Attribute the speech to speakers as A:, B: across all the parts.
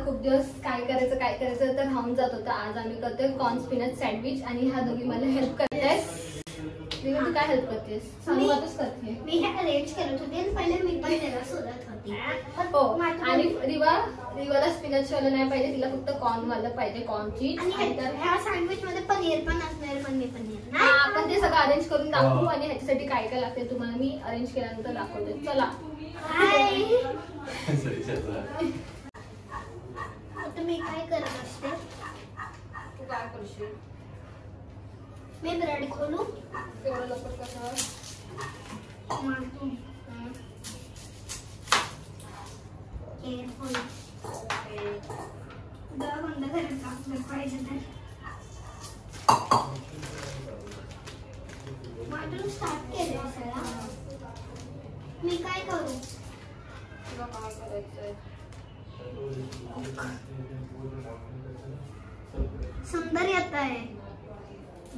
A: खूप दिवस काय करायचं तर राहून जात होतं. आज आम्ही करतोय कॉर्न स्पिनच सँडविच आणि ह्या दोघी मला हेल्प करतायत. रिवा तू काय हेल्प करतेस? सांगतच करते.
B: मी हे अरेंज करत होते आणि पहिले मी पण त्याला शोधत होते.
A: हो आणि रिवाला स्पिनच वाला नाही पाहिजे, तिला फक्त कॉर्न वाला पाहिजे, कॉर्न चीज.
B: आणि ह्या सँडविच मध्ये पनीर पण असणार, पण मी पनीर
A: हा आपण ते सगळं अरेंज करून दाखवू आणि ह्याच्यासाठी काय काय लागते तुम्हाला मी अरेंज केल्यानंतर दाखवते. चला
B: हाय. आता मी काय करत असते,
A: तू काय करशील?
B: मी ब्रेड खोलू
A: तेवढं लवकर कसं
B: मारतो. केअरफुल दर बंद करायचा आपलं पाहिजे तर. वाटून स्टार्ट केलं असायला. मी काय करू?
A: तुला काय करायचंय?
B: सुंदर येत आहे.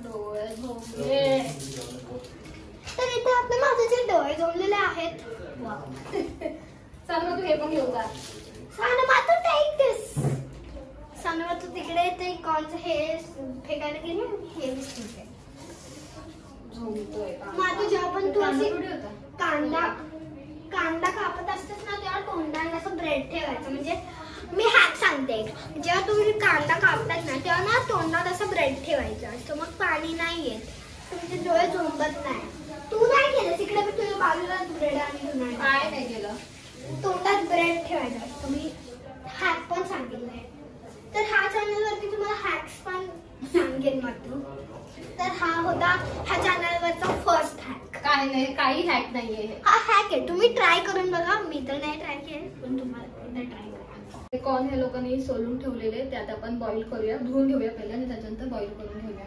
A: डोळे झोपले
B: तर इथे आपल्या माझे डोळे झोपलेले आहेत.
A: चल मग तू हे पण घेऊन जा.
B: सानू तू टेक दिस. सानू तू तिकडे ते कोणचं हे फेकायला गेली, हे बिस्किट आहे.
A: झोपतोय
B: माझं जेव्हा पण तू अशी
A: कांदा
B: कांदा कापत असतेस ना तेव्हा तोंडाला असं ब्रेड ठेवायचं. म्हणजे मी हॅक सांगते, जेव्हा तुम्ही कांदा कापतात ना तेव्हा ना तोंडात असं ब्रेड ठेवायचं असतं, मग पाणी नाही येत, तुमचे डोळे झोंबत नाही. तू नाही केलं तिकडे, मी तुझ्या बाजूला ब्रेड आणि
A: काय नाही केलं.
B: तोंडात ब्रेड ठेवायचं असतं. मी हॅक पण सांगितलंय. तर ह्या चॅनलवरती तुम्हाला हॅक्स पण सांगेन वाटतो. तर हा होता ह्या चॅनलवरचा फर्स्ट हॅक.
A: काय नाही, काही हॅक नाहीये.
B: हा हॅक आहे, तुम्ही ट्राय करून बघा. मी तर नाही ट्राय केलं, पण तुम्हाला एकदा ट्राय करा.
A: कॉर्न हे लोकांनी सोलून ठेवलेले, त्यात आपण बॉईल करूया, धुवून घेऊया पहिले आणि त्याच्यानंतर बॉईल करून घेऊया.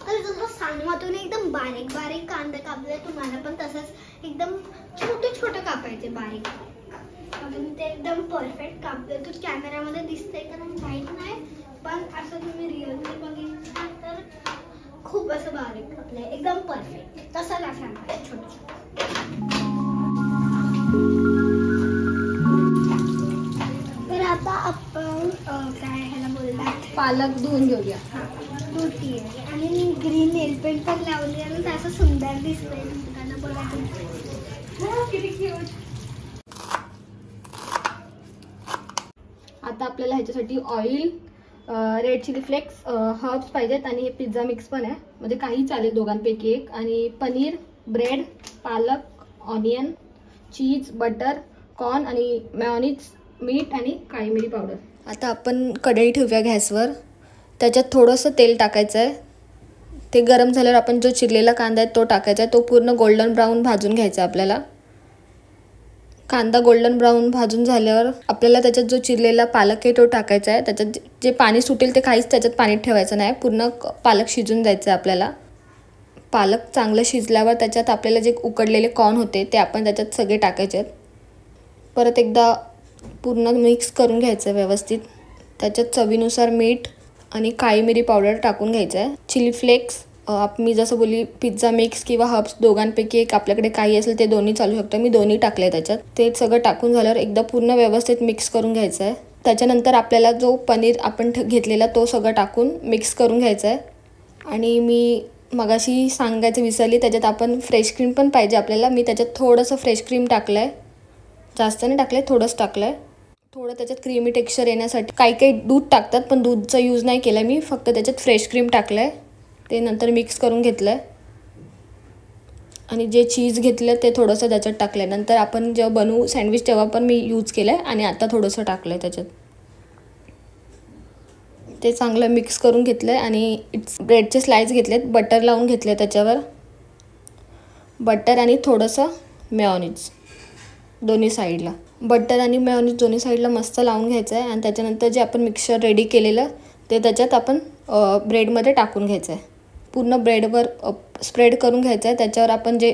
B: तर जसं सानवातून एकदम बारीक बारीक कांदा कापले, तुम्हाला पण तसंच एकदम छोटे छोटे कापायचे बारीक. अजून ते एकदम परफेक्ट कापले. तर कॅमेरामध्ये दिसतंय का नाही माहित नाही, पण असं तुम्ही रिअलमध्ये बघितलं तर खूप असं बारीक कापलंय, एकदम परफेक्ट. तसं ना सांगा छोटं. तर आता आपण काय ह्याला बोलतात,
A: पालक धुवून घेऊया.
B: धुती आहे आणि मी ग्रीन नेल पेंट पण लावली आणि ते असं सुंदर दिसतंय. त्यांना बघा
A: किती क्यूट. आता आपल्याला ह्याच्यासाठी oil, red chilli flakes, herbs पाहिजेत आणि हे पिझ्झा मिक्स पण आहे, म्हणजे काही चालेल दोघांपैकी एक. आणि पनीर, ब्रेड, पालक, ऑनियन, चीज, बटर, कॉर्न आणि मेयोनीज, मीठ आणि काळी मिरी पावडर. आता आपण कढई ठेवूया गॅसवर. त्याच्यात थोडंसं तेल टाकायचं आहे. ते गरम झाल्यावर आपण जो चिरलेला कांदा आहे तो टाकायचा आहे. तो पूर्ण गोल्डन ब्राऊन भाजून घ्यायचा आपल्याला. कांदा गोल्डन ब्राऊन भाजून झाल्यावर आपल्याला त्याच्यात जो चिरलेला पालक आहे तो टाकायचा आहे. त्याच्यात जे पाणी सुटेल ते काहीच त्याच्यात पाणी ठेवायचं नाही, पूर्ण पालक शिजून द्यायचं आहे आपल्याला. पालक चांगलं शिजल्यावर त्याच्यात आपल्याला जे उकडलेले कॉर्न होते ते आपण त्याच्यात सगळे टाकायचे आहेत. परत एकदा पूर्ण मिक्स करून घ्यायचं आहे व्यवस्थित. त्याच्यात चवीनुसार मीठ आणि काळी मिरी पावडर टाकून घ्यायचं आहे. चिली फ्लेक्स, मी जसं बोलली पिझ्झा मिक्स किंवा हर्ब्स दोघांपैकी एक आपल्याकडे काही असेल ते दोन्ही चालू शकतं. मी दोन्ही टाकले त्याच्यात. ते सगळं टाकून झाल्यावर एकदा पूर्ण व्यवस्थित मिक्स करून घ्यायचं आहे. त्याच्यानंतर आपल्याला जो पनीर आपण घेतलेला तो सगळं टाकून मिक्स करून घ्यायचं आहे. आणि मी मगाशी सांगायचं विसरली, त्याच्यात आपण फ्रेश क्रीम पण पाहिजे आपल्याला. मी त्याच्यात थोडंसं फ्रेश क्रीम टाकलं आहे, जास्त नाही टाकलं आहे, थोडंच टाकलं आहे. थोडं त्याच्यात क्रीमी टेक्स्चर येण्यासाठी. काही काही दूध टाकतात पण दूधचा यूज नाही केला मी, फक्त त्याच्यात फ्रेश क्रीम टाकलं आहे. ते नंतर मिक्स करून घेतलं आहे. आणि जे चीज घेतलं ते थोडंसं त्याच्यात टाकलं आहे. नंतर आपण जेव्हा बनवू सँडविच तेव्हा पण मी यूज केलं आहे आणि आता थोडंसं टाकलं आहे त्याच्यात. ते चांगलं मिक्स करून घेतलं आहे आणि ब्रेडचे स्लाइस घेतलेत, बटर लावून घेतले त्याच्यावर. बटर आणि थोडंसं मेयोनीज दोन्ही साईडला. बटर आणि मेयोनीज दोन्ही साईडला मस्त लावून घ्यायचं आहे. आणि त्याच्यानंतर जे आपण मिक्सचर रेडी केलेलं ते त्याच्यात आपण ब्रेडमध्ये टाकून घ्यायचं आहे. पूर्ण ब्रेडवर स्प्रेड करून घ्यायचं आहे. त्याच्यावर आपण जे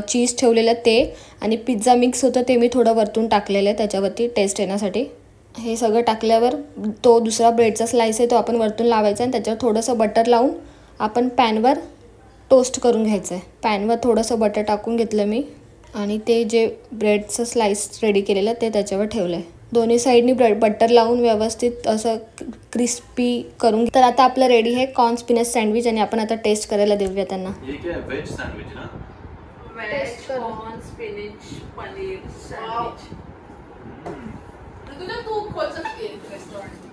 A: चीज ठेवलेलं ते आणि पिझ्झा मिक्स होतं ते मी थोडं वरतून टाकलेलं आहे त्याच्यावरती टेस्ट येण्यासाठी. हे सगळं टाकल्यावर तो दुसरा ब्रेडचा स्लाइस आहे तो आपण वरतून लावायचा आणि त्याच्यावर थोडंसं बटर लावून आपण पॅनवर टोस्ट करून घ्यायचं आहे. पॅनवर थोडंसं बटर टाकून घेतलं मी आणि ते जे ब्रेडचं स्लाइस रेडी केलेलं ते त्याच्यावर ठेवलं आहे. दोन्ही साईडनी बटर लावून व्यवस्थित असं क्रिस्पी करून. तर आता आपलं रेडी आहे कॉर्न स्पिनच सँडविच आणि आपण आता टेस्ट करायला देऊया त्यांना.
C: वेज सँडविच ना,
D: veg corn spinach paneer sandwich. तुझे तू खोल सकती है रेस्टोरेंट.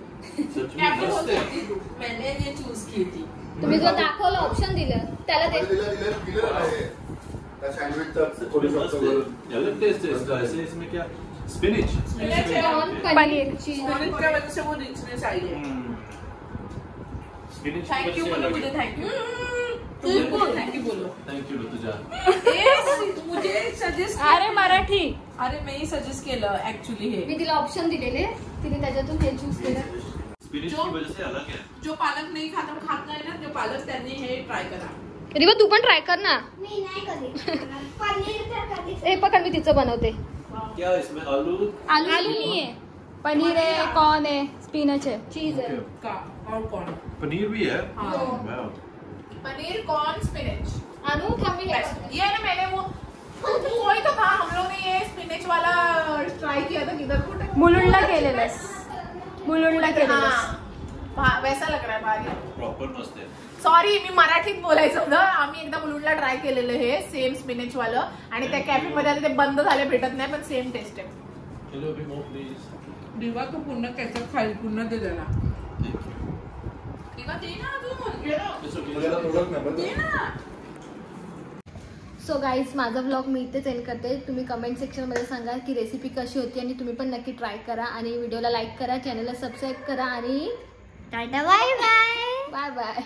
D: मैंने ये चूज की थी.
A: तुम्ही जो दाखवलं ऑप्शन दिलं त्याला ते
E: त्या सँडविचचा थोडी सॉफ्ट
C: अलग टेस्ट है इसका. ऐसे इसमें क्या स्पिनच
A: पनीर चीज.
D: स्पिनच की वजह से वो रिचनेस आई है.
C: स्पिनच.
D: थैंक यू बोलो मुझे. Thank you. थैंक यू बोलो.
C: Thank you Rutuja.
D: मुझे सजेस्ट.
A: अरे मराठी.
D: अरे मी सजेस्ट केलं ऍक्च्युली हे.
A: मी तिला ऑप्शन दिलेले, तिने त्याच्यातून हे चूज केलं.
C: स्पिनच की वजह से अलग है.
D: जो पालक नहीं खात नाही ना, जो पालक त्यांनी हे ट्राय करा.
A: रिवा तू पण ट्राय कर ना.
B: मी नाही कधी पनीर तर कधीच
A: हे पकड, मी तिचं बनवते.
C: क्या इसमें आलू
A: आलू नहीं है, पनीर है, कॉर्न है, स्पिनच है, चीज है.
D: का और कौन.
C: पनीर भी है.
D: हाँ.
C: वाओ.
D: Paneer corn spinach.
A: अनु थांब मी
D: ये ना मैंने वो कोई तो था, हम लोग ने ये स्पिनच वाला ट्राय किया था. किधर
A: मुलुंडला केलेलंस. मुलुंडला केलेलंस.
D: हाँ वैसा लग रहा है भारी.
C: प्रॉपर मस्त है.
D: सॉरी मी मराठीत बोलायचं होतं. आम्ही एकदा मुलुंडला ट्राय केलेलं हे सेम स्पिनच वालं आणि त्या कॅफे मध्ये आले ते बंद झाले, भेटत नाही, पण सेम टेस्ट आहे.
C: चलो अभी मोर प्लीज.
D: दिवा तू पुन्हा त्याचं खाईल, पुन्हा दे त्याला. दिवा दे ना तू. दे ना.
A: सो गाईज, माझा व्लॉग मी इथेच एंड करते. तुम्ही कमेंट सेक्शनमध्ये सांगा की रेसिपी कशी होती आणि तुम्ही पण नक्की ट्राय करा आणि व्हिडिओला लाईक करा, चॅनलला सबस्क्राईब करा आणि
B: tata bye bye.
A: Bye bye.